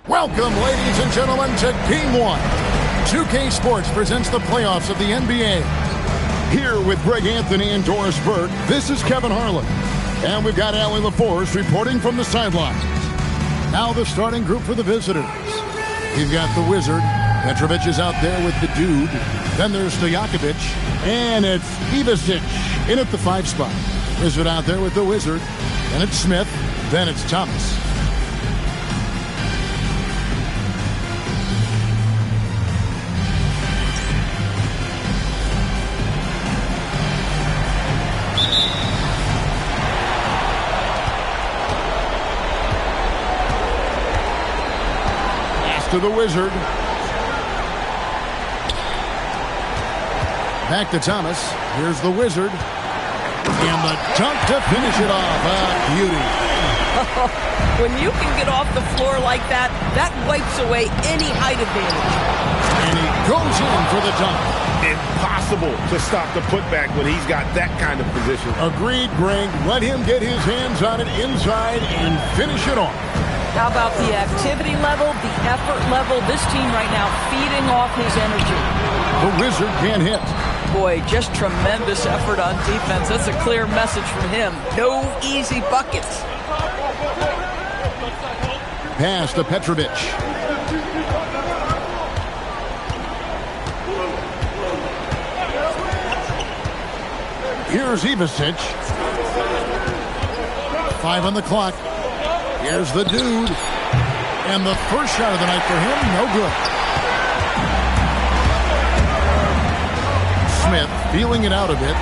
Welcome, ladies and gentlemen, to Game 1. 2K Sports presents the playoffs of the NBA. Here with Greg Anthony and Doris Burke, this is Kevin Harlan. And we've got Allie LaForce reporting from the sidelines. Now the starting group for the visitors. You've got the Wizard. Petrovic is out there with the Dude. Then there's Stojakovic. And it's Ivisic in at the 5 spot. Wizard out there with the Wizard. Then it's Smith. Then it's Thomas. To the Wizard. Back to Thomas. Here's the Wizard. And the dunk to finish it off. Beauty. When you can get off the floor like that, that wipes away any height advantage. And he goes in for the dunk. Impossible to stop the putback when he's got that kind of position. Agreed, Greg. Let him get his hands on it inside and finish it off. How about the activity level, the effort level? This team right now feeding off his energy. The Wizard can't hit. Boy, just tremendous effort on defense. That's a clear message from him. No easy buckets. Pass to Petrovic. Here's Ivisic. 5 on the clock. Here's the Dude. And the first shot of the night for him, no good. Smith feeling it out a bit.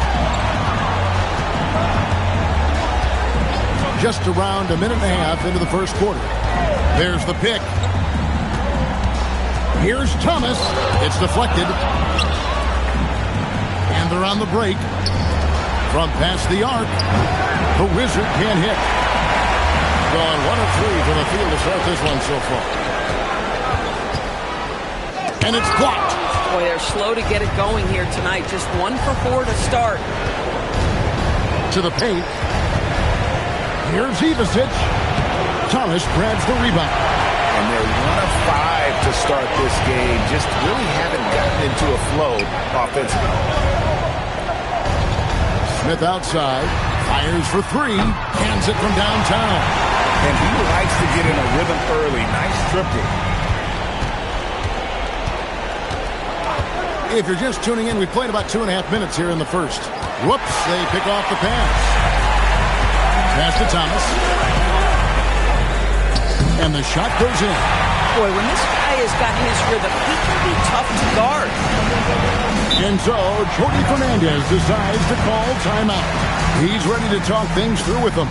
Just around a minute and a half into the first quarter. There's the pick. Here's Thomas. It's deflected. And they're on the break. From past the arc. The Wizard can't hit. Gone 1 of 3 from the field to start this one so far. And it's blocked. Boy, they're slow to get it going here tonight. Just 1 for 4 to start. To the paint. Here's Ivisic. Thomas grabs the rebound. And they're 1 of 5 to start this game. Just really haven't gotten into a flow offensively. Smith outside. Fires for 3. Hands it from downtown. And he likes to get in a rhythm early. Nice triple. If you're just tuning in, we played about 2.5 minutes here in the first. Whoops, they pick off the pass. Pass to Thomas. And the shot goes in. Boy, when this guy has got his rhythm, he can be tough to guard. And so, Jordi Fernandez decides to call timeout. He's ready to talk things through with them.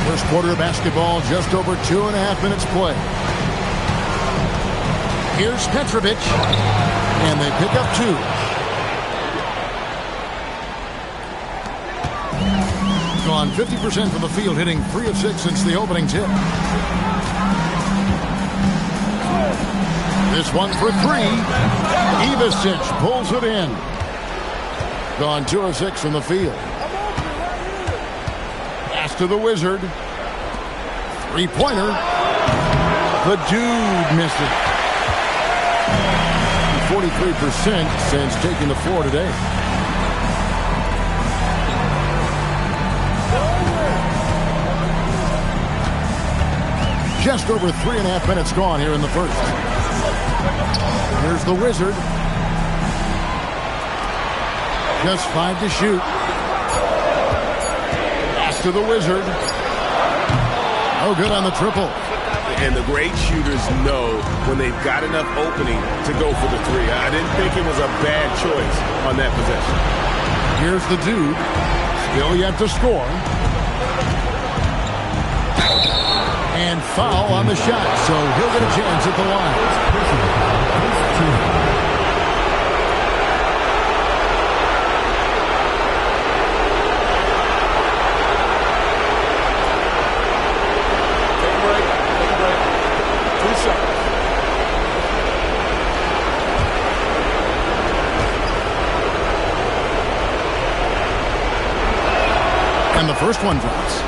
First quarter of basketball, just over 2.5 minutes play. Here's Petrovic, and they pick up 2. gone 50% from the field, hitting 3 of 6 since the opening tip. This one for 3. Ivicic pulls it in. Gone 2 of 6 from the field. Pass to the Wizard. 3-pointer. The dude missed it. 43% since taking the floor today. Just over 3.5 minutes gone here in the first. Here's the Wizard. Just 5 to shoot. Pass to the Wizard. No good on the triple. And the great shooters know when they've got enough opening to go for the 3. I didn't think it was a bad choice on that possession. Here's the dude. Still yet to score. And foul on the shot, so he'll get a chance at the line. And the first one drops.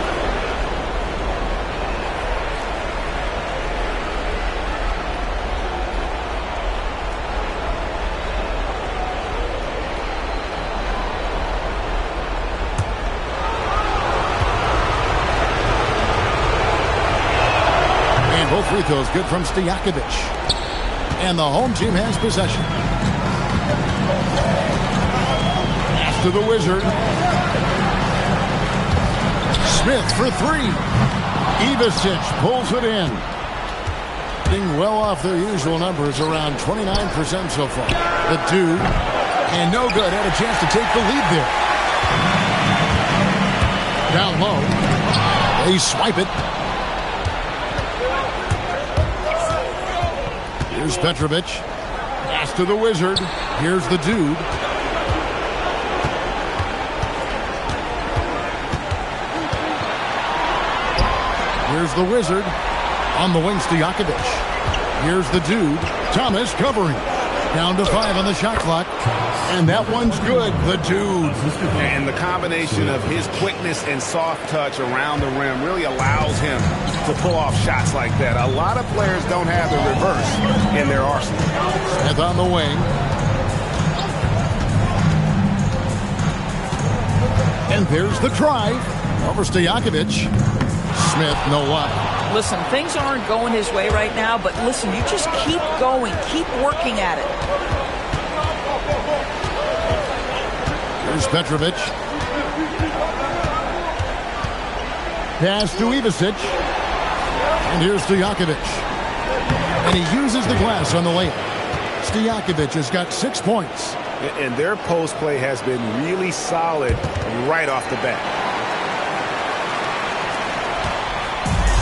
And both free throws good from Stewartverse. And the home team has possession. Pass to the Wizard. Smith for 3. Ivicic pulls it in. Being well off their usual numbers, around 29% so far. The dude, and no good, had a chance to take the lead there. Down low. They swipe it. Here's Petrovic. Pass to the Wizard. Here's the dude. Here's the Wizard. On the wing, Stewartverse. Here's the dude. Thomas covering. Down to 5 on the shot clock. And that one's good. The dude. And the combination of his quickness and soft touch around the rim really allows him to pull off shots like that. A lot of players don't have the reverse in their arsenal. Smith on the wing. And there's the drive. Over Stewartverse. Smith, no luck. Listen, things aren't going his way right now, but listen, you just keep going. Keep working at it. Here's Petrovic. Pass to Ivicic. And here's Stewartverse. And he uses the glass on the layup. Stewartverse has got 6 points. And their post play has been really solid right off the bat.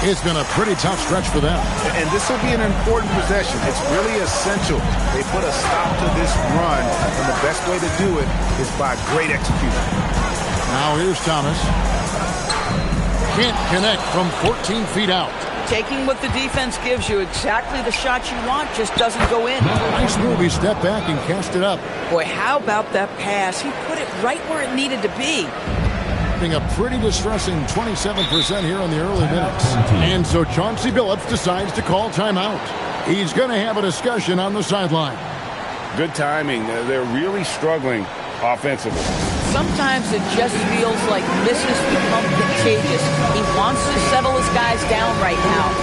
It's been a pretty tough stretch for them. And this will be an important possession. It's really essential. They put a stop to this run, and the best way to do it is by great execution. Now here's Thomas. Can't connect from 14 feet out. Taking what the defense gives you, exactly the shot you want, just doesn't go in. Nice move. He stepped back and cast it up. Boy, how about that pass? He put it right where it needed to be. A pretty distressing 27% here in the early minutes. And so Chauncey Billups decides to call timeout. He's going to have a discussion on the sideline. Good timing. They're really struggling offensively. Sometimes it just feels like misses become contagious. He wants to settle his guys down right now.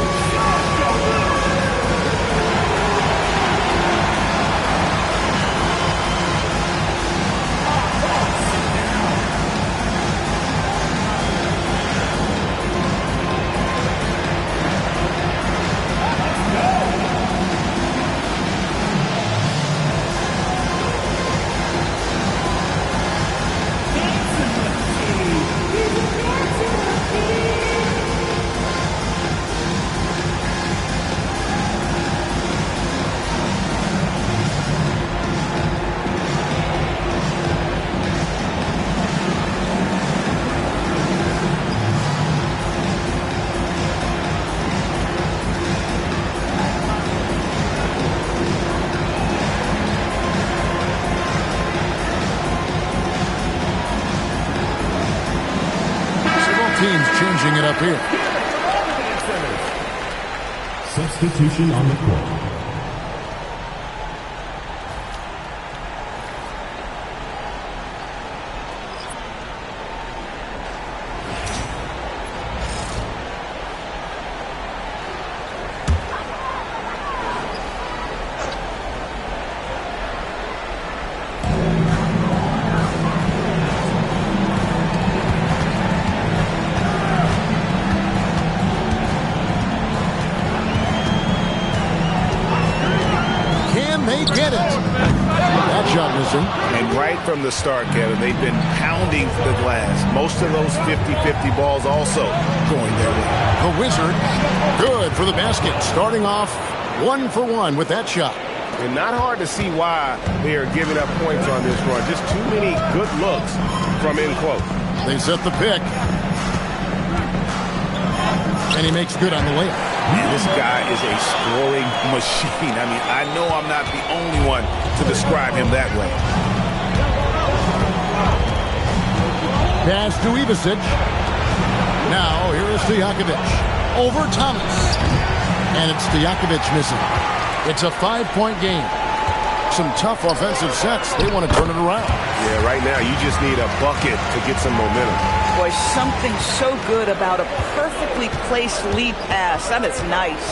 up here. Substitution on the court. Get it. That shot missing. And right from the start, Kevin, they've been pounding the glass. Most of those 50-50 balls also going their way. The Wizard, good for the basket. Starting off 1 for 1 with that shot. And not hard to see why they are giving up points on this run. Just too many good looks from in close. They set the pick. And he makes good on the layup. This guy is a scoring machine. I mean, I know I'm not the only one to describe him that way. Pass to Ivicic. Now, here is Stojakovic. Over Thomas. And it's Stojakovic missing. It's a 5-point game. Some tough offensive sets. They want to turn it around. Yeah, right now you just need a bucket to get some momentum. Boy, something so good about a perfectly placed lead pass. That is nice.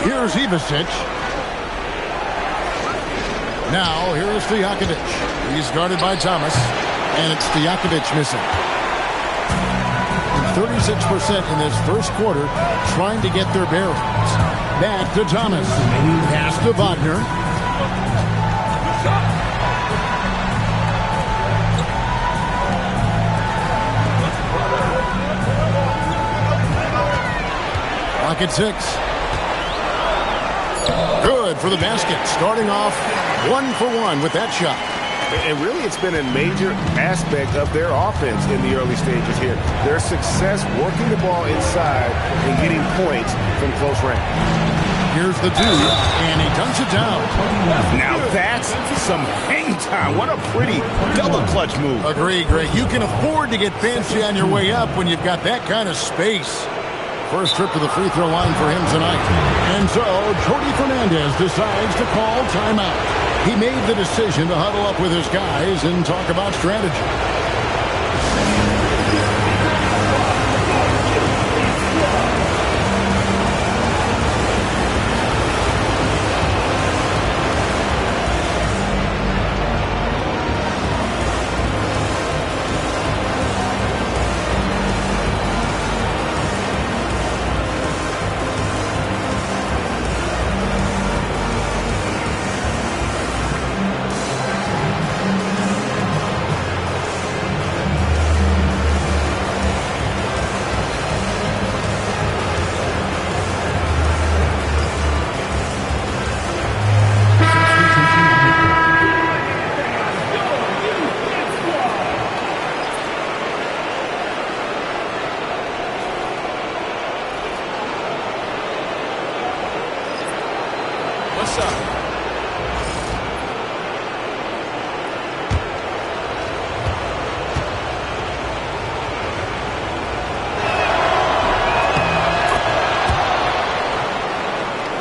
Here's Ivicic. Now, here is Stojakovic. He's guarded by Thomas. And it's Stojakovic missing. 36% in this first quarter trying to get their bearings. Back to Thomas. Pass to Wagner. Clock at 6. Good for the basket. Starting off 1 for 1 with that shot. And really, it's been a major aspect of their offense in the early stages here. Their success working the ball inside and getting points from close range. Here's the dude, and he dunks it down. Now that's some hang time. What a pretty double clutch move. Agree, Greg. You can afford to get fancy on your way up when you've got that kind of space. First trip to the free throw line for him tonight. And so, Jody Fernandez decides to call timeout. He made the decision to huddle up with his guys and talk about strategy.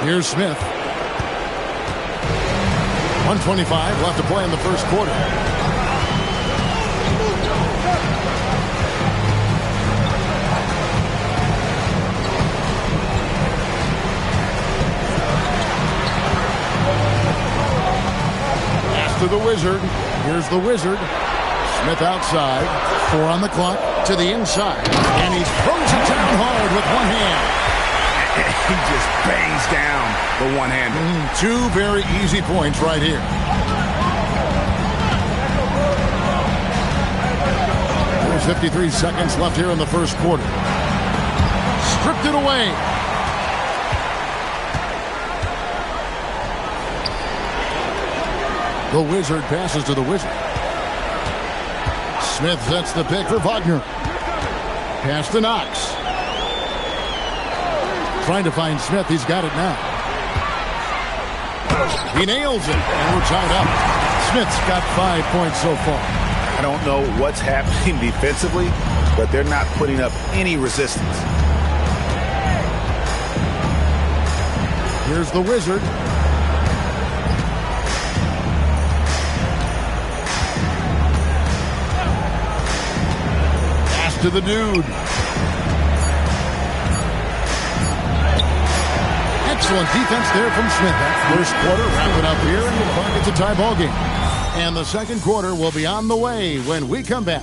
Here's Smith. 1:25 left to play in the first quarter. Pass to the Wizard. Here's the Wizard. Smith outside. 4 on the clock. To the inside. And he throws it down hard with one hand. He just bangs down the one-hander. 2 very easy points right here. There's 53 seconds left here in the first quarter. Stripped it away. The Wizard passes to the Wizard. Smith sets the pick for Wagner. Pass to Knox. Trying to find Smith. He's got it now. He nails it, and we're tied up. Smith's got 5 points so far. I don't know what's happening defensively, but they're not putting up any resistance. Here's the Wizard. Pass to the dude. Excellent defense there from Smith. That first quarter wrapping up here, and the Clark gets a tie ball game. And the second quarter will be on the way when we come back.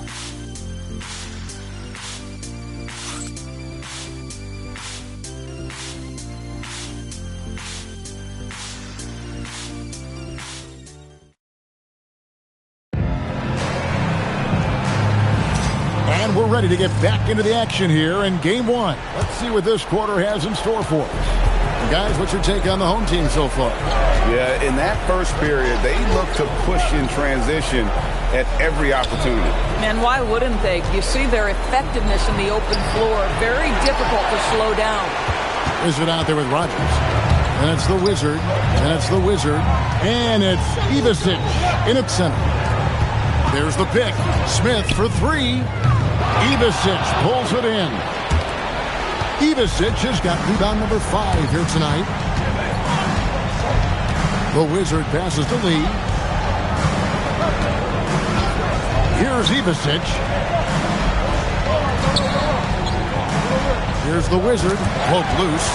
And we're ready to get back into the action here in game one. Let's see what this quarter has in store for us. Guys, what's your take on the home team so far? Yeah, in that first period, they look to push in transition at every opportunity. And why wouldn't they? You see their effectiveness in the open floor. Very difficult to slow down. Wizard out there with Rogers. And it's the Wizard. And it's the Wizard. And it's Ivasic in its center. There's the pick. Smith for three. Ivasic pulls it in. Ivasic has got rebound number 5 here tonight. The Wizard passes to Lee. Here's Ivasic. Here's the Wizard. Poke loose.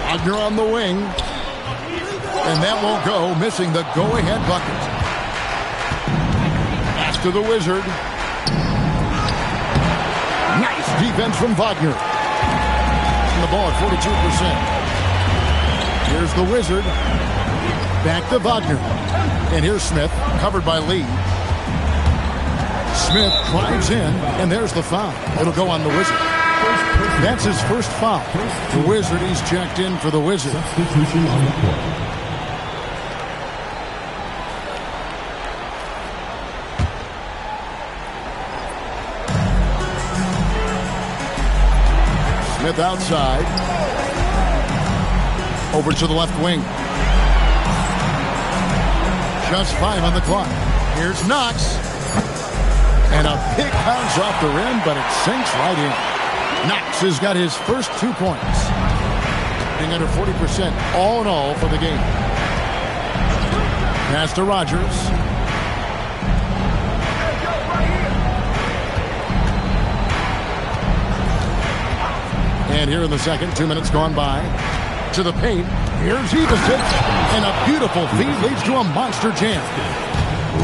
Wagner on the wing. And that won't go, missing the go-ahead bucket. Pass to the Wizard. Nice defense from Wagner. And the ball at 42%. Here's the Wizard. Back to Wagner. And here's Smith, covered by Lee. Smith drives in, and there's the foul. It'll go on the Wizard. That's his first foul. The Wizard, he's checked in for the Wizard. Substitution on the court. Smith outside. Over to the left wing. Just 5 on the clock. Here's Knox. And a pick bounce off the rim, but it sinks right in. Knox has got his first 2 points. Being under 40% all in all for the game. Pass to Rogers. And here in the second, 2 minutes gone by. To the paint. Here's Ivasic. And a beautiful feed leads to a monster jam.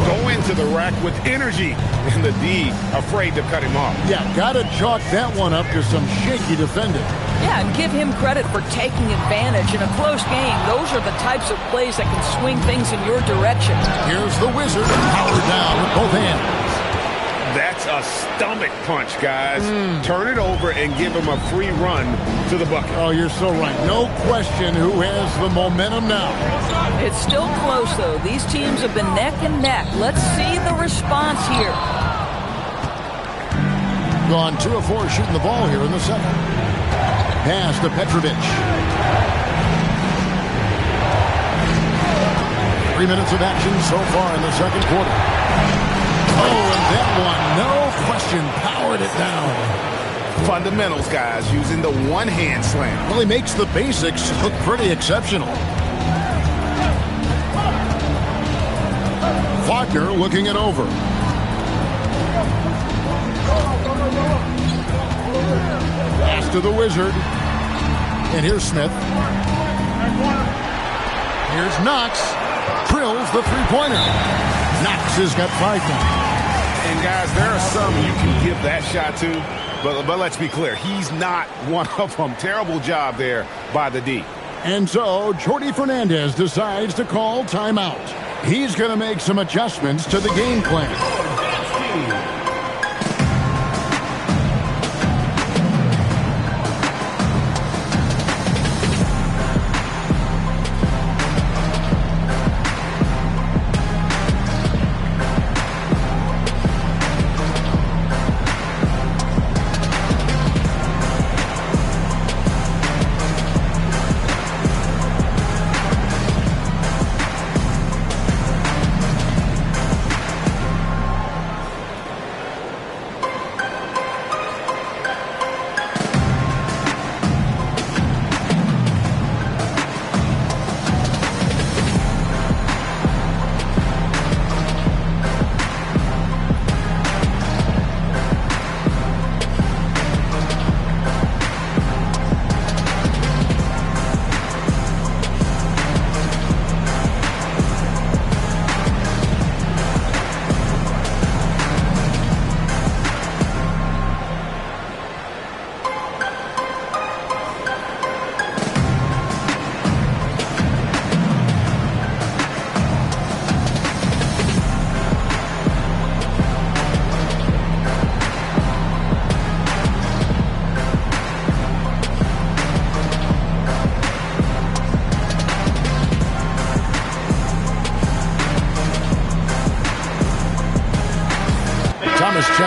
Go into the rack with energy. And the D afraid to cut him off. Yeah, gotta chalk that one up to some shaky defending. Yeah, and give him credit for taking advantage in a close game. Those are the types of plays that can swing things in your direction. Here's the Wizard. Powered down with both hands. That's a stomach punch, guys. Turn it over and give him a free run to the bucket. Oh, you're so right. No question who has the momentum now. It's still close, though. These teams have been neck and neck. Let's see the response here. Gone 2 of 4 shooting the ball here in the second. Pass to Petrovic. 3 minutes of action so far in the second quarter. Oh, and that one, no question, powered it down. Fundamentals, guys, using the one-hand slam. Well, he makes the basics look pretty exceptional. Wagner looking it over. Pass to the Wizard. And here's Smith. Here's Knox. Drills the three-pointer. Knox has got 5 now. And, guys, there are some you can give that shot to, but let's be clear. He's not one of them. Terrible job there by the D. And so, Jordi Fernandez decides to call timeout. He's going to make some adjustments to the game plan.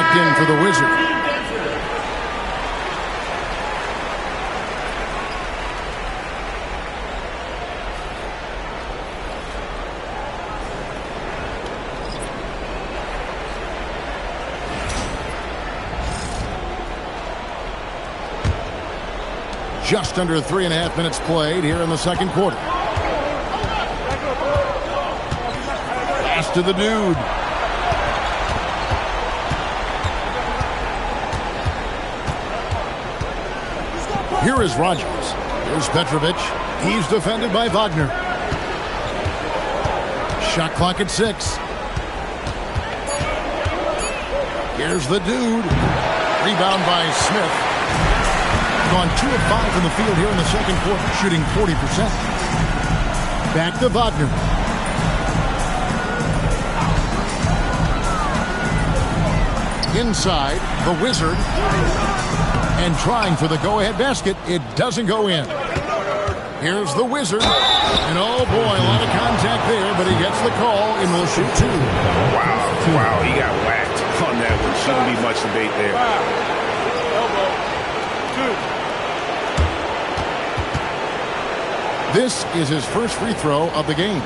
checked in for the Wizard. Just under 3.5 minutes played here in the second quarter. Pass to the dude. Here is Rogers. Here's Petrovic. He's defended by Wagner. Shot clock at 6. Here's the dude. Rebound by Smith. Gone 2 of 5 from the field here in the second quarter, shooting 40%. Back to Wagner. Inside, the Wizard. And trying for the go-ahead basket. It doesn't go in. Here's the Wizard. And oh boy, a lot of contact there, but he gets the call and will shoot 2. Wow, he got whacked on that one. Shouldn't be much debate there. This is his first free throw of the game.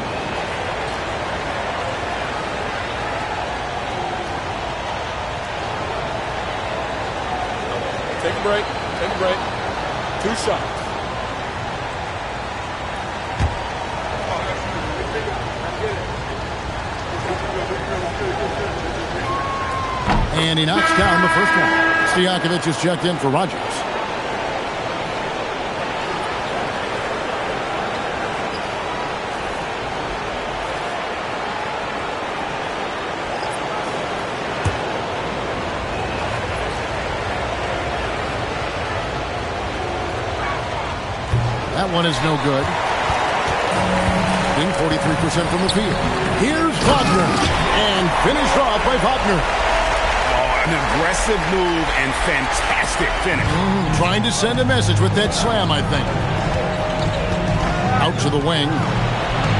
Take a break. Take a break. 2 shots. And he knocks down the first one. Stojakovic is checked in for Rogers. That one is no good. Being 43% from the field. Here's Wagner. And finished off by Wagner. Oh, an aggressive move and fantastic finish. Trying to send a message with that slam, I think. Out to the wing.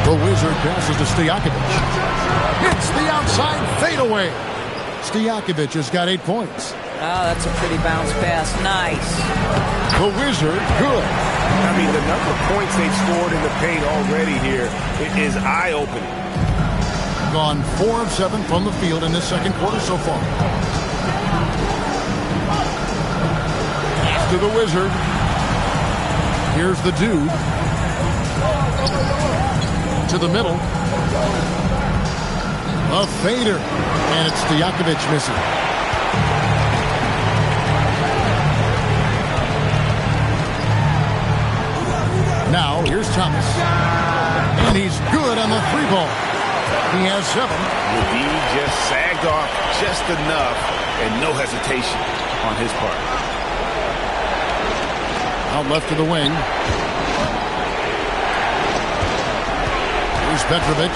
The Wizard passes to Stojakovic. Hits the outside fadeaway. Stojakovic has got 8 points. Oh, that's a pretty bounce pass. Nice. The Wizard, good. I mean, the number of points they've scored in the paint already here is eye-opening. Gone 4 of 7 from the field in this second quarter so far. Pass to the Wizard. Here's the dude. To the middle. A fader. And it's Stojakovic missing. Now, here's Thomas. And he's good on the 3-ball. He has 7. Levine just sagged off just enough and no hesitation on his part. Out left to the wing. Here's Petrovic.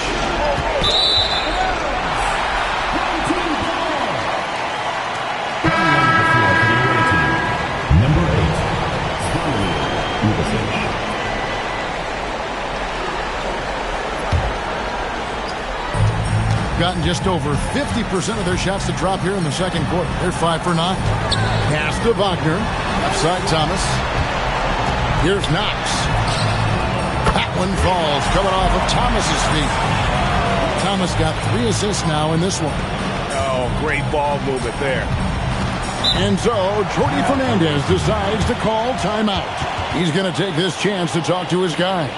Number 8, Gotten just over 50% of their shots to drop here in the second quarter. They're 5 for 9. Pass to Wagner. Outside Thomas. Here's Knox. That one falls, coming off of Thomas's feet. Thomas got 3 assists now in this one. Oh, great ball movement there. And so, Jordi Fernandez decides to call timeout. He's going to take this chance to talk to his guys.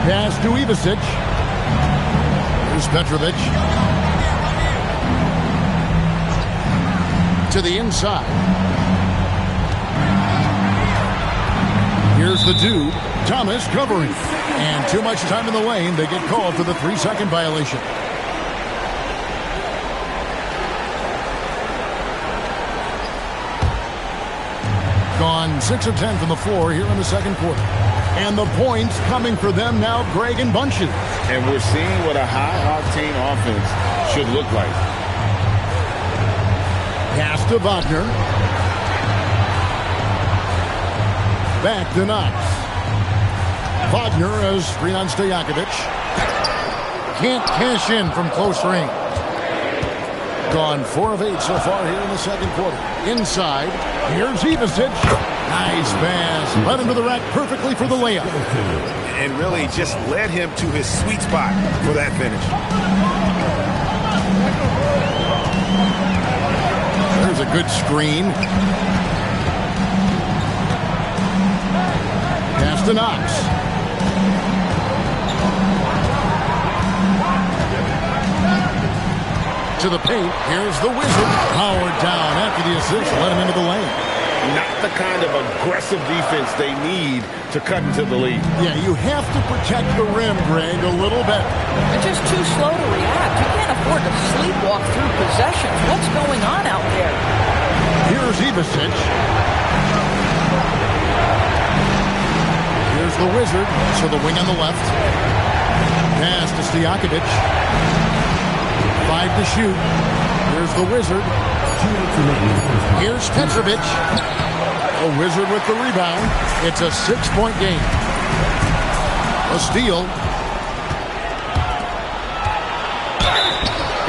Pass to Ivasic. Here's Petrovic. To the inside. Here's the dude. Thomas covering. And too much time in the lane. They get called for the 3-second violation. Gone 6 of 10 from the floor here in the second quarter. And the points coming for them now, Greg, in bunches. And we're seeing what a high-octane offense should look like. Pass to Wagner. Back to Knox. Wagner is screen on Stojakovic. Can't cash in from close range. Gone 4 of 8 so far here in the second quarter. Inside, here's Ivasic. Nice pass. Led him to the rack perfectly for the layup. And really just led him to his sweet spot for that finish. There's a good screen. Pass to Knox. To the paint. Here's the Wizard. Powered down after the assist. Let him into the lane. Not the kind of aggressive defense they need to cut into the lead. Yeah, you have to protect the rim, Greg, a little bit. They're just too slow to react. You can't afford to sleepwalk through possessions. What's going on out there? Here's Ivasic. Here's the Wizard. So the wing on the left. Pass to Stojakovic. 5 to shoot. Here's the Wizard. Here's Petrovic. A Wizard with the rebound. It's a 6-point game. A steal.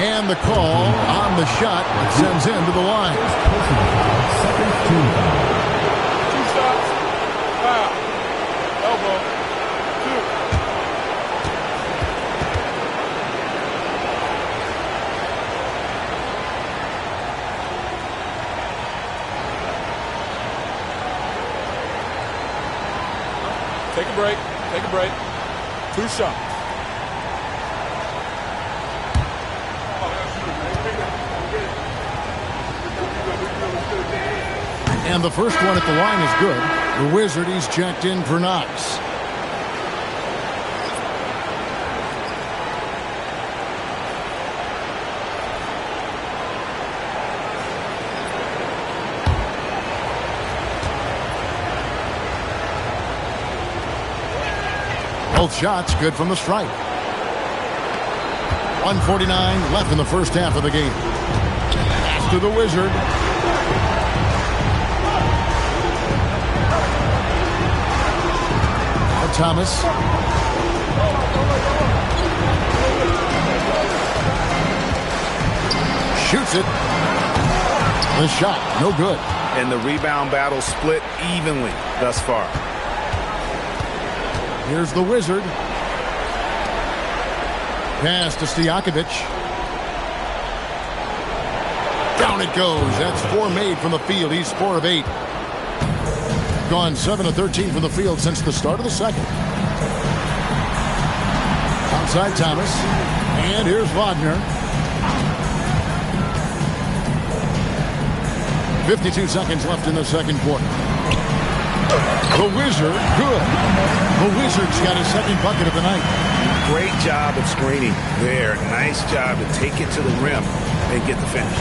And the call on the shot sends him to the line. 2 shots. Foul. Elbow. 2. Take a break. Take a break. 2 shots. And the first one at the line is good. The Wizard, he's checked in for Knox. Both shots good from the stripe. 1:49 left in the first half of the game. Pass to the Wizard. Thomas. Shoots it. The shot, no good. And the rebound battle split evenly thus far. Here's the Wizard. Pass to Stojakovic. Down it goes. That's 4 made from the field. He's 4 of 8. Gone 7 of 13 from the field since the start of the second. Outside Thomas. And here's Wagner. 52 seconds left in the second quarter. The Wizard, good. The Wizard's got his second bucket of the night. Great job of screening there. Nice job to take it to the rim and get the finish.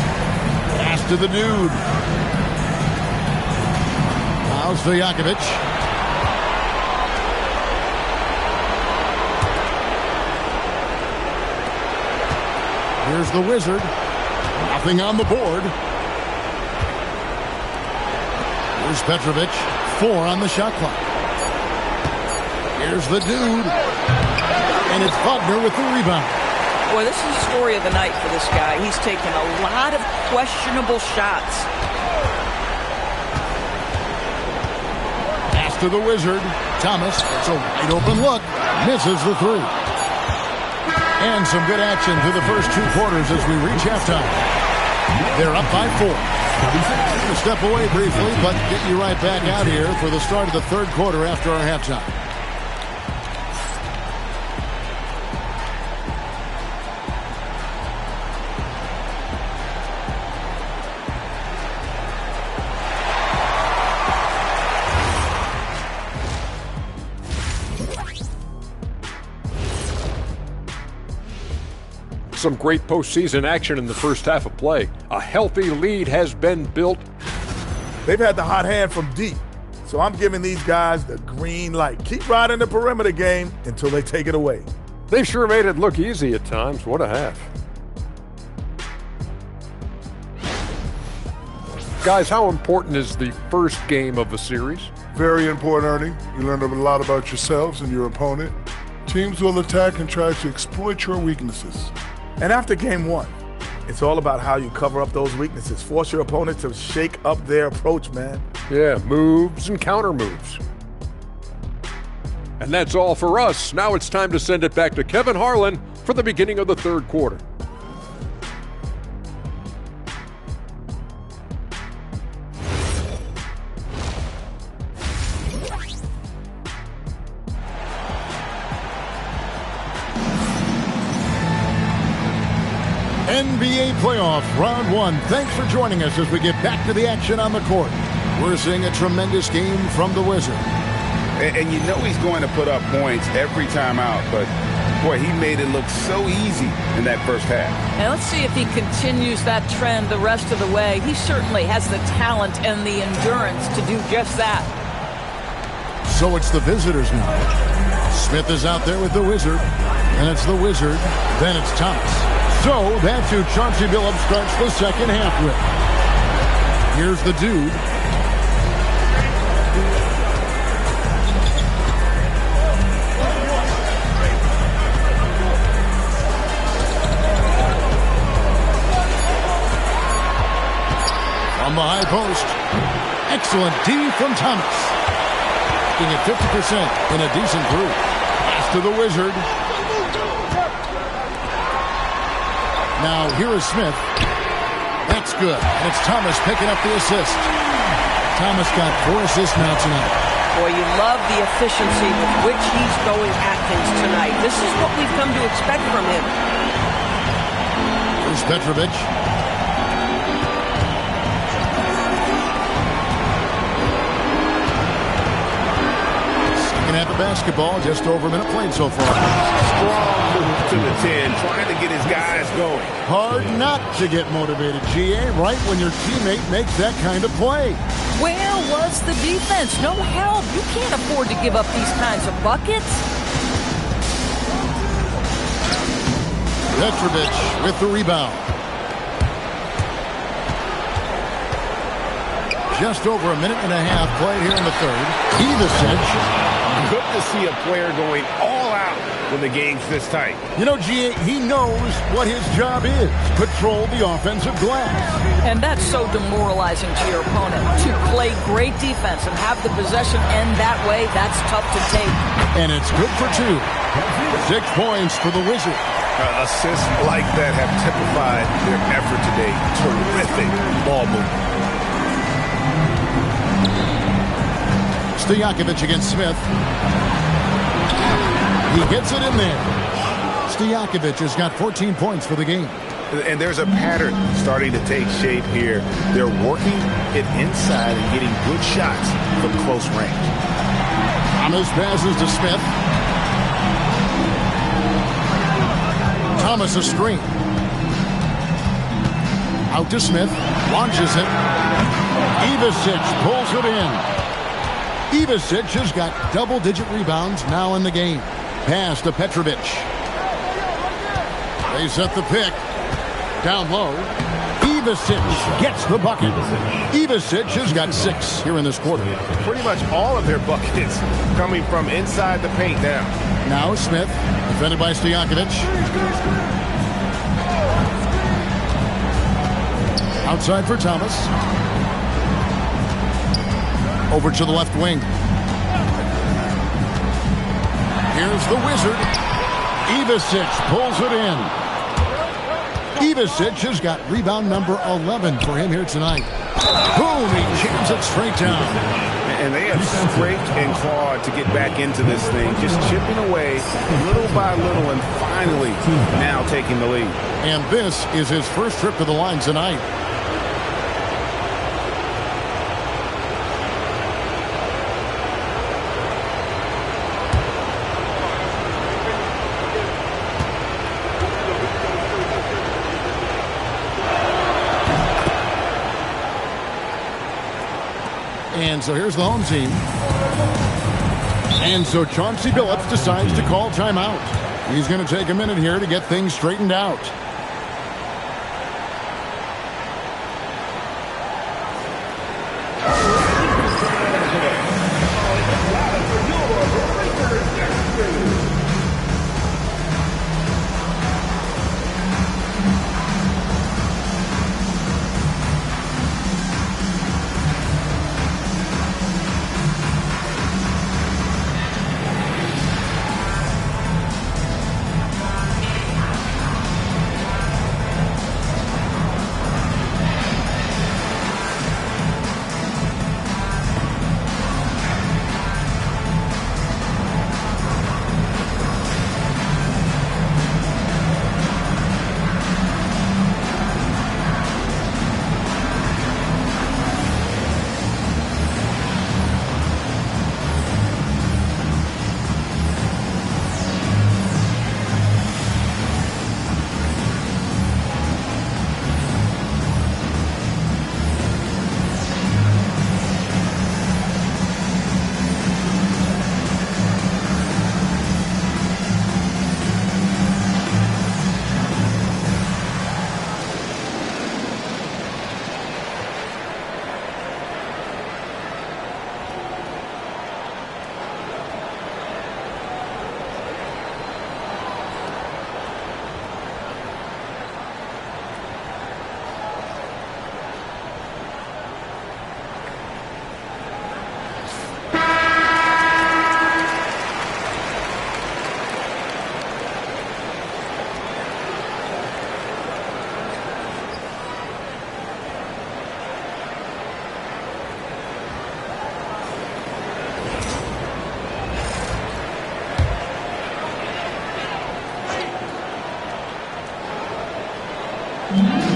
Pass to the dude. Now Stojakovic. Here's the Wizard. Nothing on the board. Here's Petrovic. 4 on the shot clock. Here's the dude. And it's Wagner with the rebound. Boy, this is the story of the night for this guy. He's taken a lot of questionable shots. Pass to the Wizard. Thomas gets a wide open look. Misses the 3. And some good action through the first 2 quarters as we reach halftime. They're up by 4. We'll step away briefly, but get you right back out here for the start of the third quarter after our halftime. Some great postseason action in the first half of play. A healthy lead has been built. They've had the hot hand from deep, so I'm giving these guys the green light. Keep riding the perimeter game until they take it away. They sure made it look easy at times. What a half. Guys, how important is the first game of a series? Very important, Ernie. You learn a lot about yourselves and your opponent. Teams will attack and try to exploit your weaknesses. And after game one, it's all about how you cover up those weaknesses. Force your opponent to shake up their approach, man. Yeah, moves and counter moves. And that's all for us. Now it's time to send it back to Kevin Harlan for the beginning of the third quarter. NBA playoff round one. Thanks for joining us as we get back to the action on the court. We're seeing a tremendous game from the Wizard. And you know he's going to put up points every time out, but boy, he made it look so easy in that first half. And let's see if he continues that trend the rest of the way. He certainly has the talent and the endurance to do just that. So it's the visitors now. Smith is out there with the Wizard, and it's the Wizard, then it's Thomas. So that's who Chauncey Billups starts the second half with. Here's the dude. From the high post. Excellent D from Thomas. Getting at 50% in a decent group. Pass to the Wizard. Now, here is Smith. That's good. And it's Thomas picking up the assist. Thomas got 4 assists now tonight. Boy, you love the efficiency with which he's going at things tonight. This is what we've come to expect from him. Here's Petrovic. Second half of basketball, just over a minute played so far. Strong move to the 10, trying to get his guys going. Hard not to get motivated, GA, right when your teammate makes that kind of play. Where was the defense? No help. You can't afford to give up these kinds of buckets. Petrovic with the rebound. Just over a minute and a half played here in the third. Ivicic. Good to see a player going all out when the game's this tight. You know, GA, he knows what his job is. Control the offensive glass. And that's so demoralizing to your opponent. To play great defense and have the possession end that way, that's tough to take. And it's good for 2. 6 points for the Wizards. Assists like that have typified their effort today. Terrific ball movement. Stojakovic against Smith. He gets it in there. Stojakovic has got 14 points for the game. And there's a pattern starting to take shape here. They're working it inside and getting good shots from close range. Thomas passes to Smith. Thomas a screen. Out to Smith. Launches it. Ivicic pulls it in. Ivicic has got double-digit rebounds now in the game. Pass to Petrovic. They set the pick. Down low. Ivicic gets the bucket. Ivicic has got 6 here in this quarter. Pretty much all of their buckets coming from inside the paint now. Now Smith, defended by Stojakovic. Outside for Thomas. Over to the left wing. Here's the Wizard. Ivicic pulls it in. Ivicic has got rebound number 11 for him here tonight. Boom, he jams it straight down. And they have scraped and clawed to get back into this thing, just chipping away little by little and finally now taking the lead. And this is his first trip to the line tonight. And so here's the home team. And so Chauncey Billups decides to call timeout. He's going to take a minute here to get things straightened out.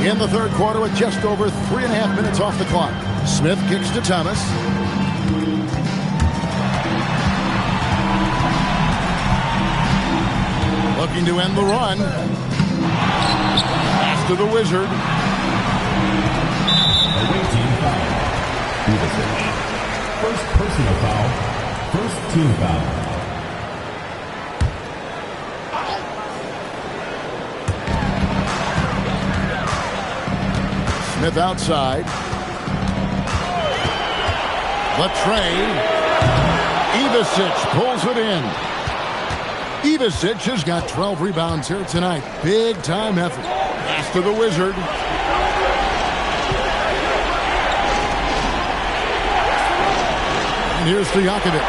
In the third quarter with just over 3.5 minutes off the clock. Smith kicks to Thomas. Looking to end the run. Pass to the Wizard. Away team foul. First personal foul. First team foul. Smith outside. Latre. Ivicic pulls it in. Ivicic has got 12 rebounds here tonight. Big time effort. Pass to the Wizard. And here's Stojakovic.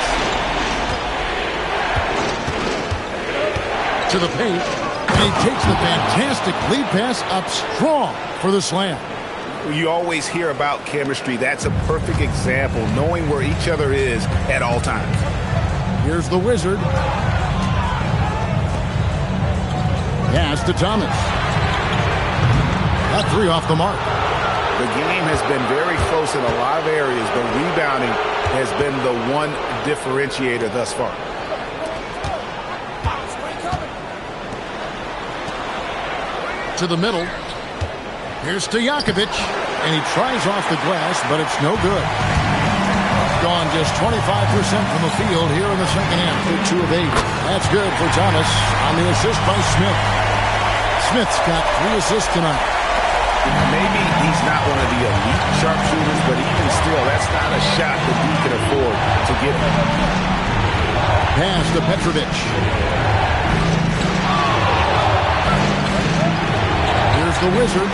To the paint. And he takes the fantastic lead pass up strong for the slam. You always hear about chemistry. That's a perfect example, knowing where each other is at all times. Here's the Wizard. Pass to Thomas. That three off the mark. The game has been very close in a lot of areas, but rebounding has been the one differentiator thus far. To the middle. Here's Stojakovic, and he tries off the glass, but it's no good. Gone just 25% from the field here in the second half. 2 of 8. That's good for Thomas on the assist by Smith. Smith's got 3 assists tonight. Maybe he's not one of the elite sharpshooters, but even still, that's not a shot that he can afford to give him. Pass to Petrovic. Here's the Wizard.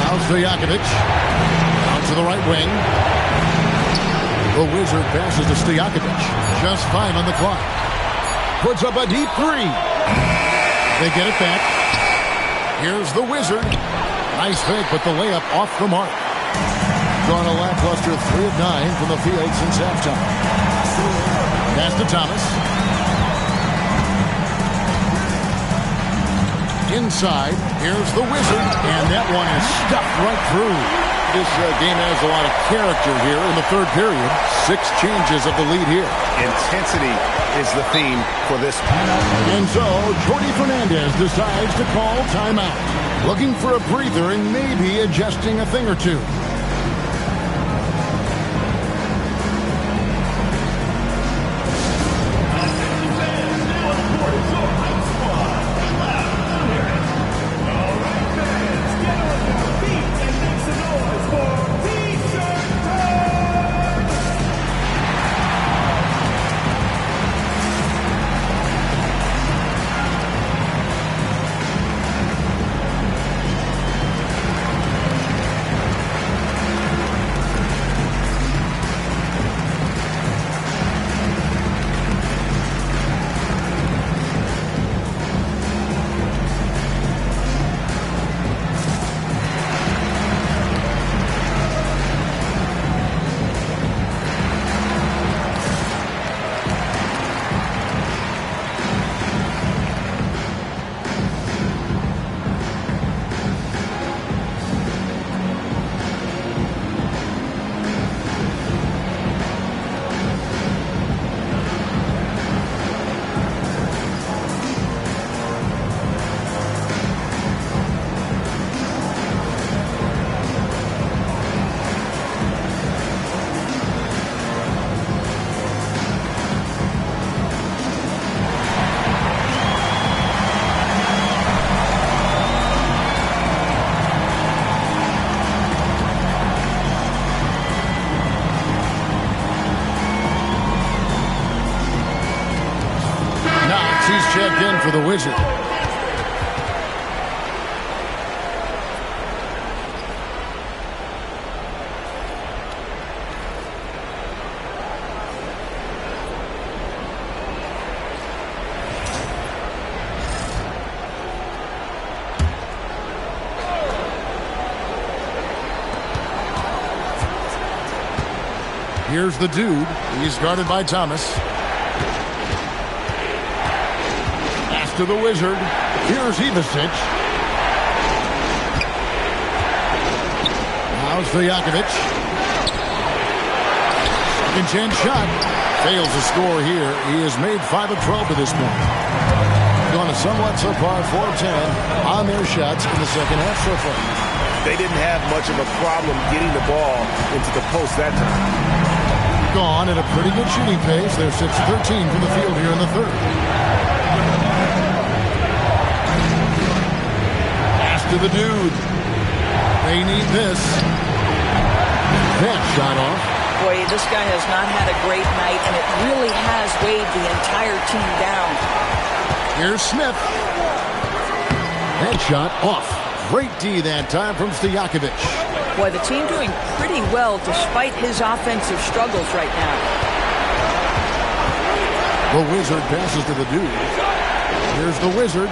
Now Stojakovic. Out to the right wing. The Wizard passes to Stojakovic. Just 5 on the clock. Puts up a deep 3. They get it back. Here's the Wizard. Nice fake, but the layup off the mark. Drawn a lackluster 3 of 9 from the field since halftime. Pass to Thomas. Inside, here's the Wizard, and that one is stuffed right through. This game has a lot of character here in the third period. 6 changes of the lead here. Intensity is the theme for this one. And so, Jordi Fernandez decides to call timeout. Looking for a breather and maybe adjusting a thing or two. he's checked in for the Wizard. Here's the dude. He's guarded by Thomas. Pass to the Wizard. Here's Ivasic. Now Stojakovic. Second chance shot. Fails to score here. He has made 5 of 12 to this point. Gone a somewhat subpar 4 of 10 on their shots in the second half so far. They didn't have much of a problem getting the ball into the post that time. Gone at a pretty good shooting pace. They're 6-13 from the field here in the third. Pass to the dude. They need this. That shot off. Boy, this guy has not had a great night, and it really has weighed the entire team down. Here's Smith. That shot off. Great D that time from Stojakovic. Boy, the team doing pretty well despite his offensive struggles right now. The Wizard passes to the dude. Here's the Wizard.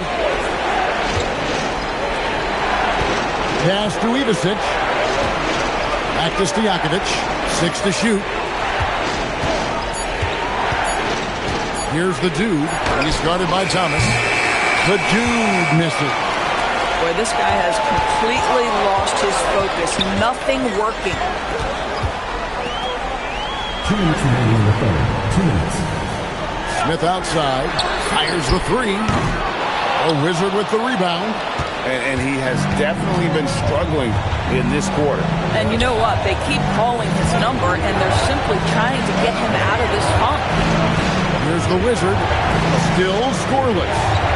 Pass to Ivasic. Back to Stojakovic. 6 to shoot. Here's the dude. He's guarded by Thomas. The dude misses. Boy, this guy has completely lost his focus. Nothing working. 2 minutes remaining in the third. 2 minutes. Smith outside. Fires the 3. A Wizard with the rebound. And he has definitely been struggling in this quarter. And you know what? They keep calling his number, and they're simply trying to get him out of this funk. Here's the Wizard. Still scoreless.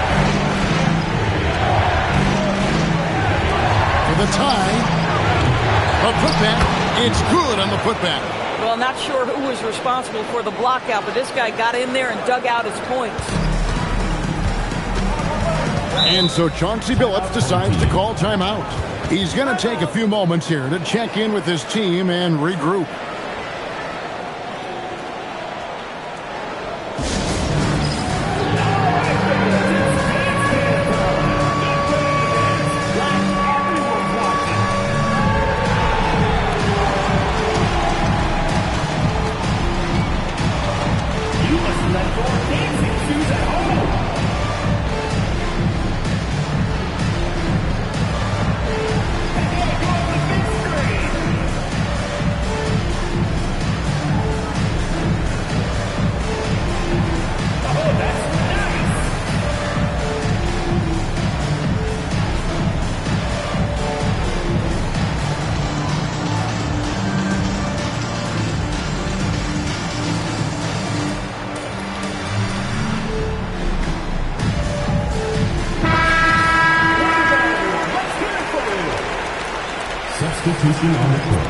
The tie. A putback. It's good on the putback. Well, not sure who was responsible for the block out, but this guy got in there and dug out his points. And so Chauncey Billups decides to call timeout. He's going to take a few moments here to check in with his team and regroup. Substitution on the court.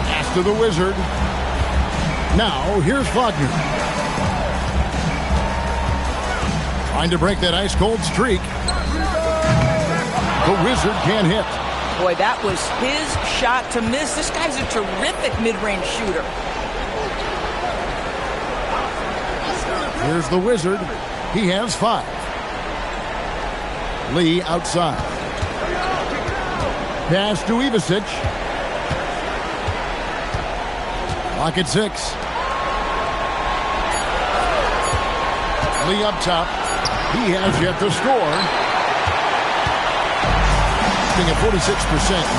Pass to the Wizard. Now, here's Wagner. Trying to break that ice-cold streak. The Wizard can't hit. Boy, that was his shot to miss. This guy's a terrific mid-range shooter. Here's the Wizard. He has 5. Lee outside. Pass to Ivasic. Clock at 6. Lee up top. He has yet to score. At 46%,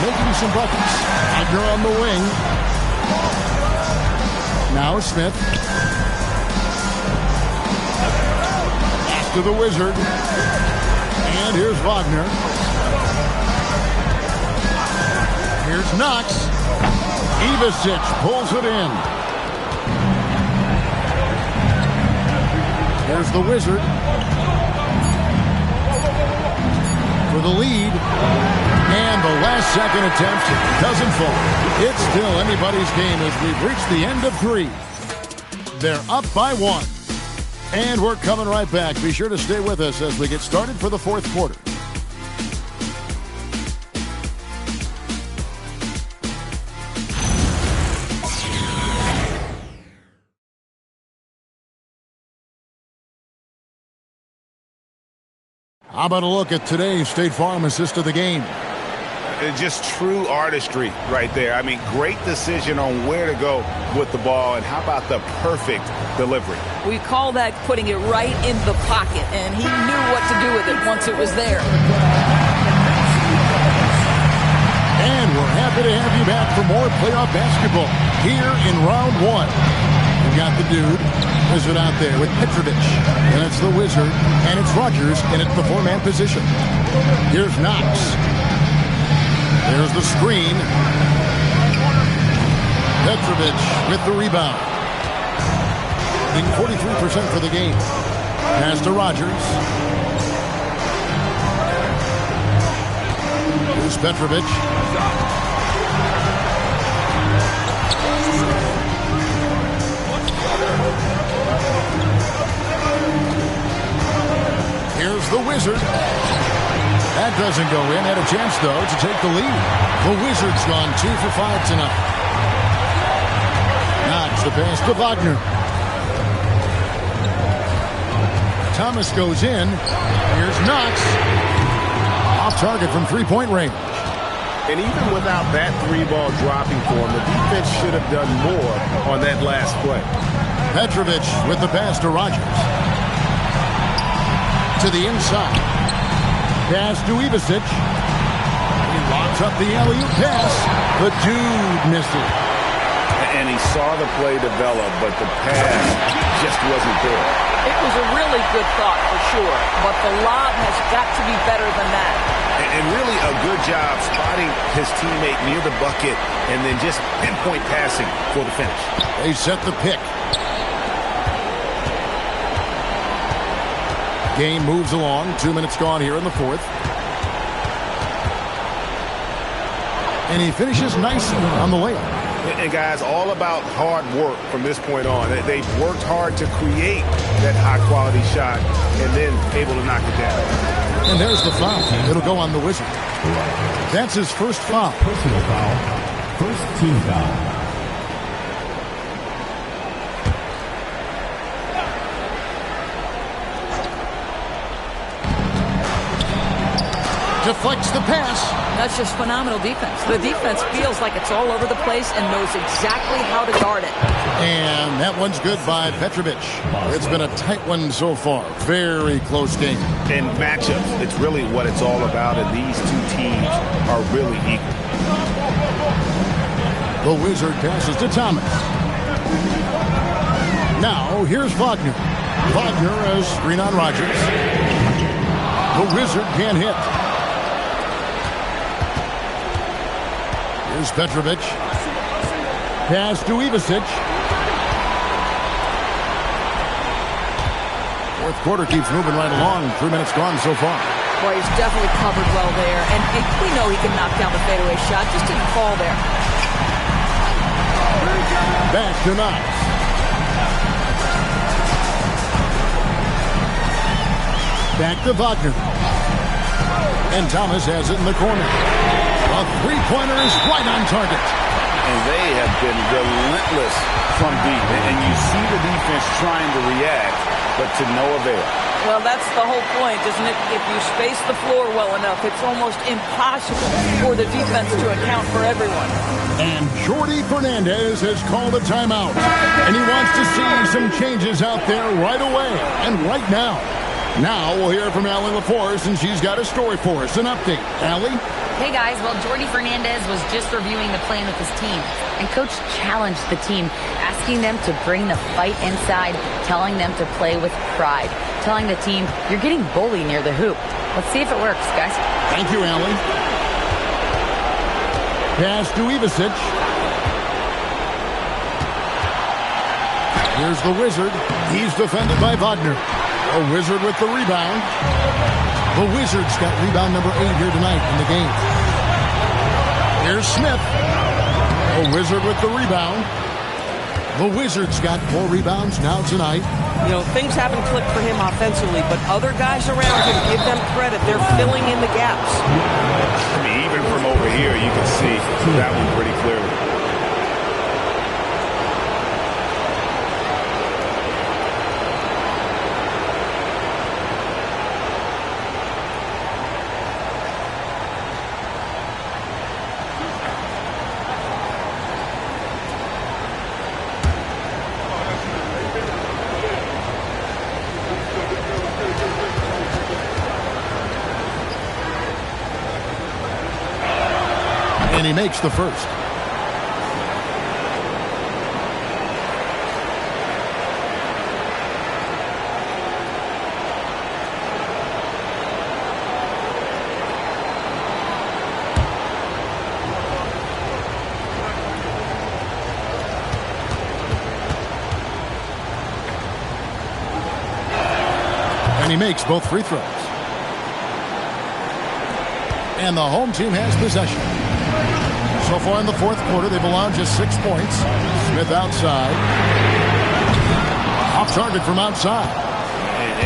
making some buckets. Wagner on the wing. Now Smith. Pass to the Wizard. And here's Wagner. Here's Knox. Ivasic pulls it in. Here's the Wizard for the lead. And the last second attempt doesn't fall. It's still anybody's game as we've reached the end of 3. They're up by 1. And we're coming right back. Be sure to stay with us as we get started for the 4th quarter. How about a look at today's State Farm assist of the game? Just true artistry right there. I mean, great decision on where to go with the ball, and how about the perfect delivery? We call that putting it right in the pocket, and he knew what to do with it once it was there. And we're happy to have you back for more playoff basketball here in round 1. We've got the dude, Wizard out there with Petrovic. And it's the Wizard, and it's Rogers in at the 4-man position. Here's Knox. There's the screen. Petrovic with the rebound. Being 43% for the game. Pass to Rogers. Here's Petrovic. Here's the Wizard. That doesn't go in. Had a chance, though, to take the lead. The Wizards gone 2 for 5 tonight. Knox the pass to Wagner. Thomas goes in. Here's Knox. Off target from 3-point range. And even without that 3-ball dropping for him, the defense should have done more on that last play. Petrovic with the pass to Rogers. To the inside. Pass to Ivasic. He locks up the alley-oop pass. The dude missed it. And he saw the play develop, but the pass just wasn't there. It was a really good thought for sure, but the lob has got to be better than that. And really a good job spotting his teammate near the bucket and then just pinpoint passing for the finish. They set the pick. Game moves along. 2 minutes gone here in the 4th. And he finishes nicely on the layup. And guys, all about hard work from this point on. They've worked hard to create that high-quality shot and then able to knock it down. And there's the foul. It'll go on the Wizard. That's his first foul. Personal foul. First team foul. Deflects the pass. That's just phenomenal defense. The defense feels like it's all over the place and knows exactly how to guard it. And that one's good by Petrovic. It's been a tight one so far. Very close game. And matchups, it's really what it's all about, and these two teams are really equal. The Wizard passes to Thomas. Now, here's Wagner. Wagner has screen on Rogers. The Wizard can't hit. Here's Petrovic. Pass to Ivasic. 4th quarter keeps moving right along. 3 minutes gone so far. Boy, he's definitely covered well there. And we know he can knock down the fadeaway shot. Just didn't fall there. Back to Knox. Back to Wagner. And Thomas has it in the corner. A 3-pointer is right on target. And they have been relentless from deep. And you see the defense trying to react, but to no avail. Well, that's the whole point, isn't it? If you space the floor well enough, it's almost impossible for the defense to account for everyone. And Jordi Fernandez has called a timeout. And he wants to see some changes out there right away and right now. Now we'll hear from Allie LaForce, and she's got a story for us, an update. Allie? Hey guys, well, Jordi Fernandez was just reviewing the plan with his team, and Coach challenged the team, asking them to bring the fight inside, telling them to play with pride, telling the team, you're getting bullied near the hoop. Let's see if it works, guys. Thank you, Allie. Pass to Ivasic. Here's the Wizard. He's defended by Wagner. A Wizard with the rebound. The Wizards got rebound number 8 here tonight in the game. Here's Smith. A Wizard with the rebound. The Wizards got 4 rebounds now tonight. You know, things haven't clicked for him offensively, but other guys around him, give them credit. They're filling in the gaps. I mean, even from over here, you can see that one pretty clearly. And he makes the first. And he makes both free throws. And the home team has possession. So far in the fourth quarter, they've allowed just 6 points. Smith outside. Off target from outside.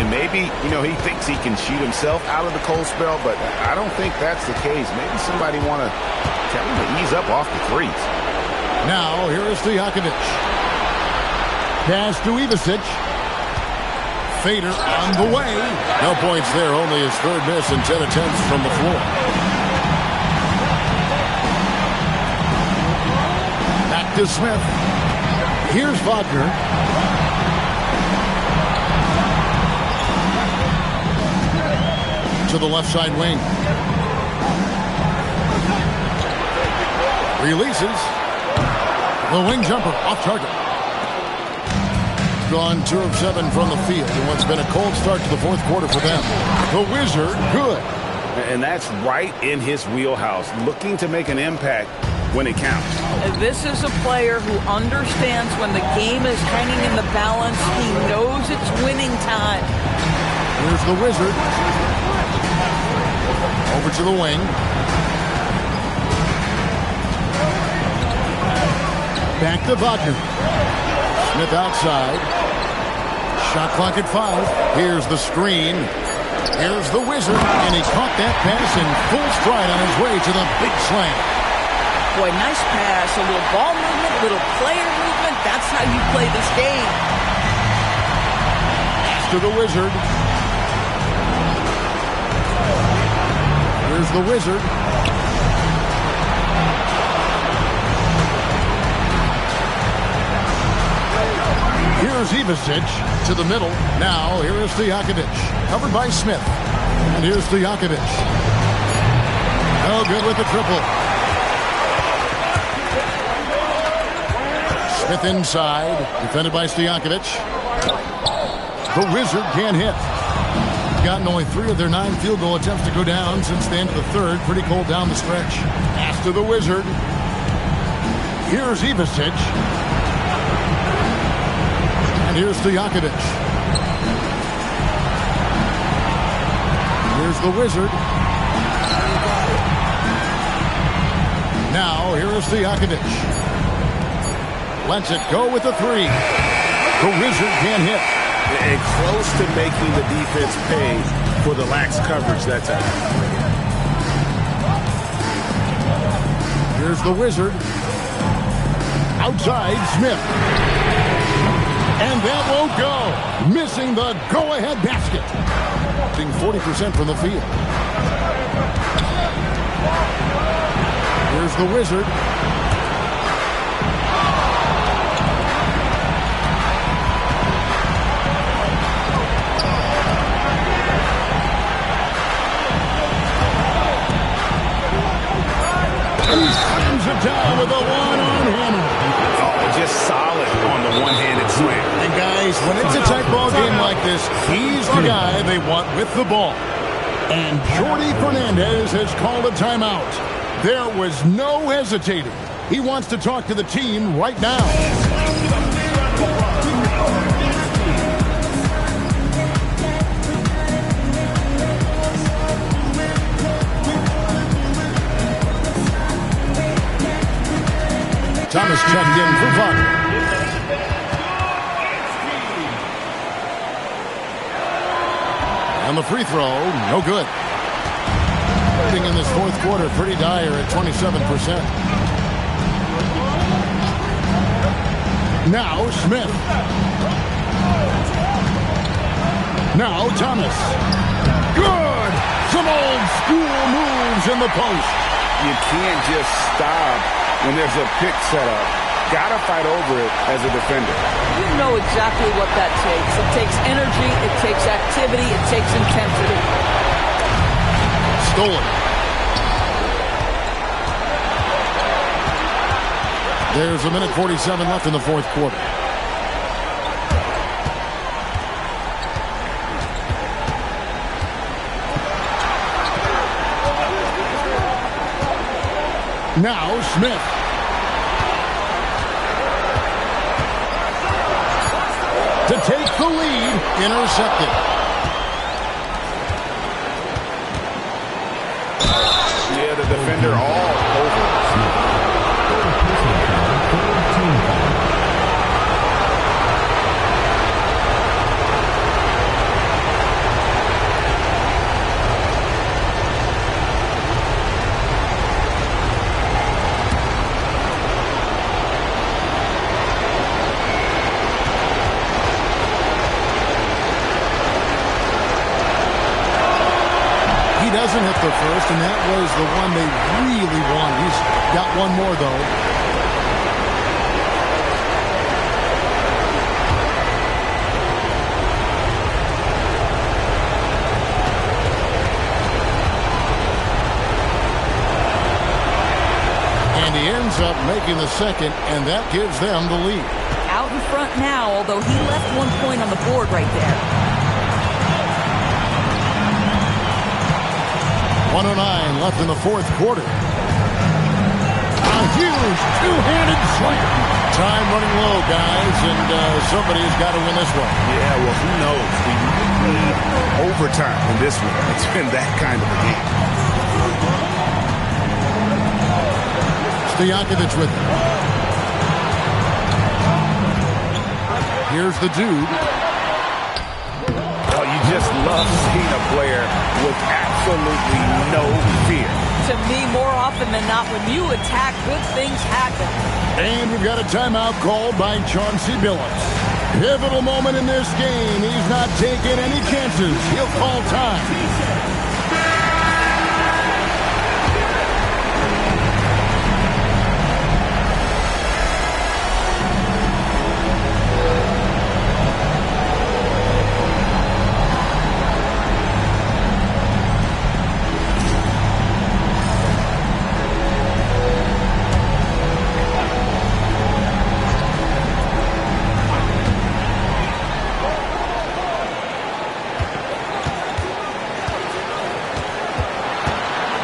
And maybe, you know, he thinks he can shoot himself out of the cold spell, but I don't think that's the case. Maybe somebody want to tell him to ease up off the threes. Now, here is Stojakovic. Pass to Ivasic. Fader on the way. No points there, only his 3rd miss and 10 attempts from the floor. To Smith. Here's Wagner. To the left side wing. Releases. The wing jumper off target. Gone 2 of 7 from the field in what's been a cold start to the fourth quarter for them. The Wizard, good. And that's right in his wheelhouse, looking to make an impact when it counts. This is a player who understands when the game is hanging in the balance. He knows it's winning time. Here's the Wizard. Over to the wing. Back to Wagner. Smith outside. Shot clock at 5. Here's the screen. Here's the Wizard. And he caught that pass in full stride on his way to the big slam. Boy, nice pass, a little ball movement, little player movement. That's how you play this game. To the Wizard. Here's the Wizard. Here's Ivasic to the middle. Now, here is Stojakovic. Covered by Smith. And here's Stojakovic. No good with the triple. Smith inside, defended by Stojakovic. The Wizard can't hit. Gotten only 3 of their 9 field goal attempts to go down since the end of the third. Pretty cold down the stretch. Pass to the Wizard. Here's Ivasic. And here's Stojakovic. Here's the Wizard. Now, here is Stojakovic. Lets it go with the 3. The Wizard can't hit. And close to making the defense pay for the lax coverage that time. Here's the Wizard. Outside, Smith. And that won't go. Missing the go-ahead basket. Being 40% from the field. Here's the Wizard. Slams it down with a one-on hammer. Oh, just solid on the one-handed slam. And guys, when it's a tight ball game like this, he's the guy they want with the ball. And Jordi Fernandez has called a timeout. There was no hesitating. He wants to talk to the team right now. And the free throw, no good. Shooting in this fourth quarter, pretty dire at 27%. Now Smith. Now Thomas. Good! Some old school moves in the post. You can't just stop when there's a pick set up. Gotta fight over it as a defender. You know exactly what that takes. It takes energy, it takes activity, it takes intensity. Stolen. There's a minute 47 left in the fourth quarter. Now Smith. To take the lead, intercepted. Yeah, the defender all over. Doesn't hit the first, and that was the one they really wanted. He's got one more, though. And he ends up making the second, and that gives them the lead. Out in front now, although he left 1 point on the board right there. 1:09 left in the fourth quarter. A huge two-handed slam. Time running low, guys, and somebody's got to win this one. Yeah, well, who knows? We need overtime in this one. It's been that kind of a game. Stojakovic with it. Here's the dude. Oh, you just love seeing a player with absolutely no fear. To me, more often than not, when you attack, good things happen. And we've got a timeout called by Chauncey Billups. Pivotal moment in this game. He's not taking any chances. He'll call time.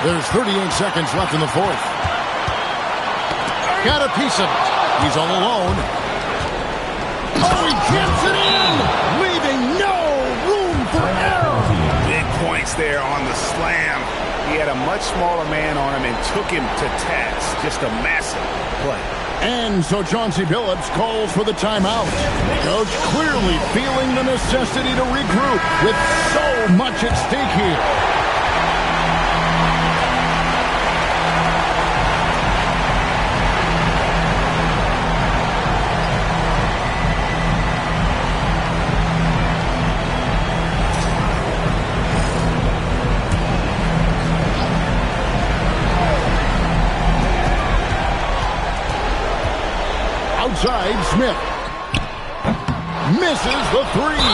There's 38 seconds left in the fourth. Got a piece of it. He's all alone. Oh, he jams it in, leaving no room for error. Big points there on the slam. He had a much smaller man on him and took him to task. Just a massive play. And so Chauncey Billups calls for the timeout. Coach clearly feeling the necessity to regroup with so much at stake here. Outside, Smith misses the three.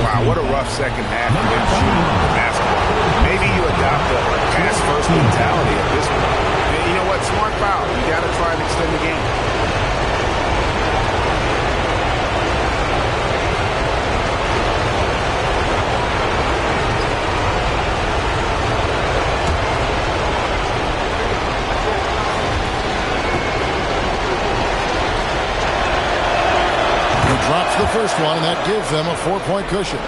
Wow, what a rough second half for him shooting the basketball. Maybe you adopt a pass-first mentality at this point. And you know what? Smart foul. You got to try and extend the game. Drops the first one, and that gives them a 4-point cushion.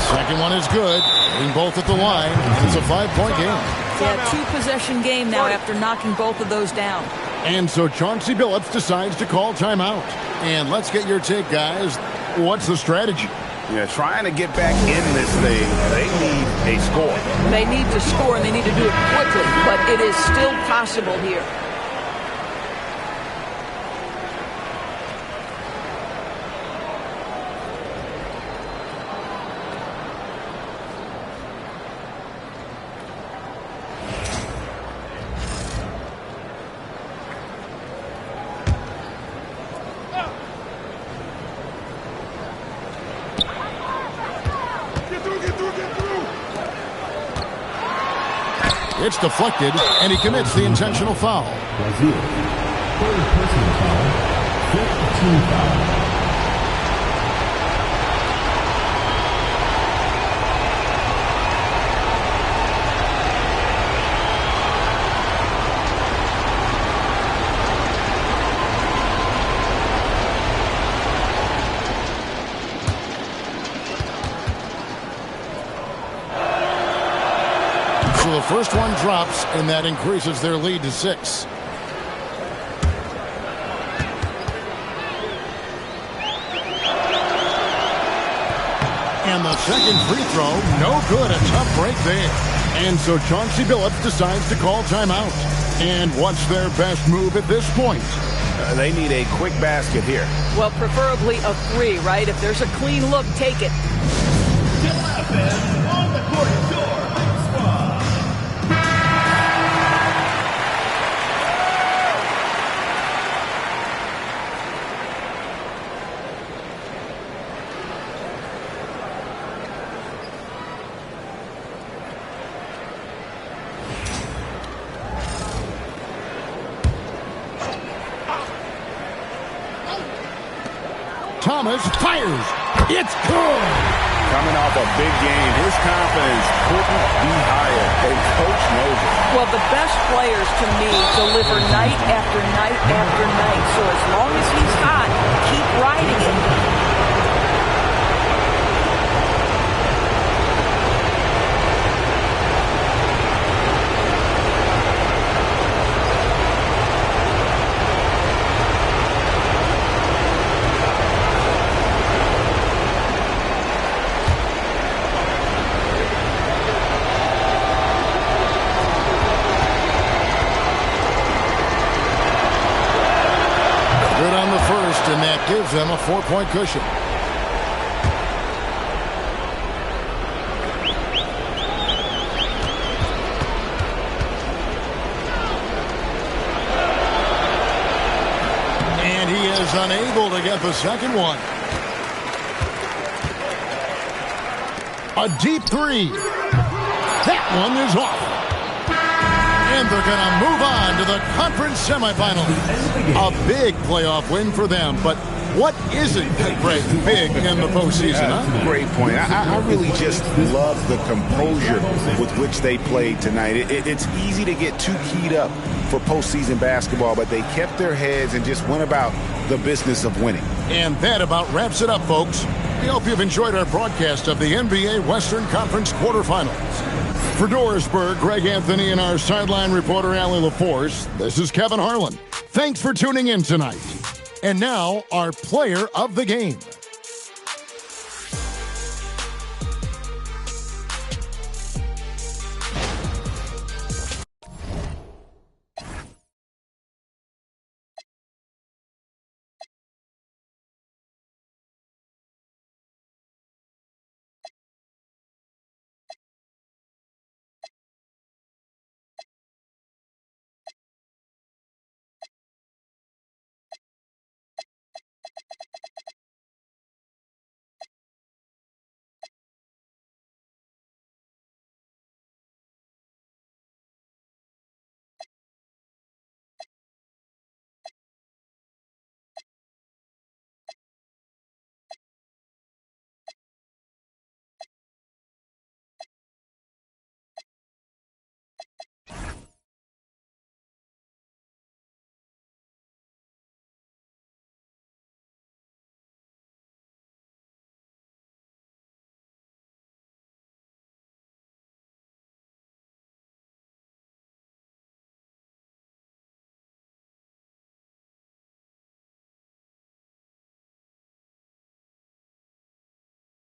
Second one is good. Hitting both at the line. It's a 5-point game. Yeah, two-possession game now after knocking both of those down. And so Chauncey Billups decides to call timeout. And let's get your take, guys. What's the strategy? Yeah, trying to get back in this thing, they need a score. They need to score, and they need to do it quickly, but it is still possible here. It's deflected, and he commits the intentional foul. Brazil. Third personal foul. Fifth team foul. So the first one drops, and that increases their lead to 6. And the second free throw, no good. A tough break there. And so Chauncey Billups decides to call timeout. And what's their best move at this point? They need a quick basket here. Well, preferably a 3, right? If there's a clean look, take it. On the court, Thomas fires. It's good. Coming off a big game, his confidence couldn't be higher. And coach knows it. Well, the best players, to me, deliver night after night after night. So as long as he's hot, keep riding it. And that gives them a 4-point cushion. And he is unable to get the second one. A deep 3. That one is off. And they're going to move on to the conference semifinals. A big playoff win for them, but what isn't big in the postseason, huh? Great point. I really just love the composure with which they played tonight. It's easy to get too keyed up for postseason basketball, but they kept their heads and just went about the business of winning. And that about wraps it up, folks. We hope you've enjoyed our broadcast of the NBA Western Conference quarterfinals. For Dorisburg, Greg Anthony, and our sideline reporter, Allie LaForce, this is Kevin Harlan. Thanks for tuning in tonight. And now, our player of the game.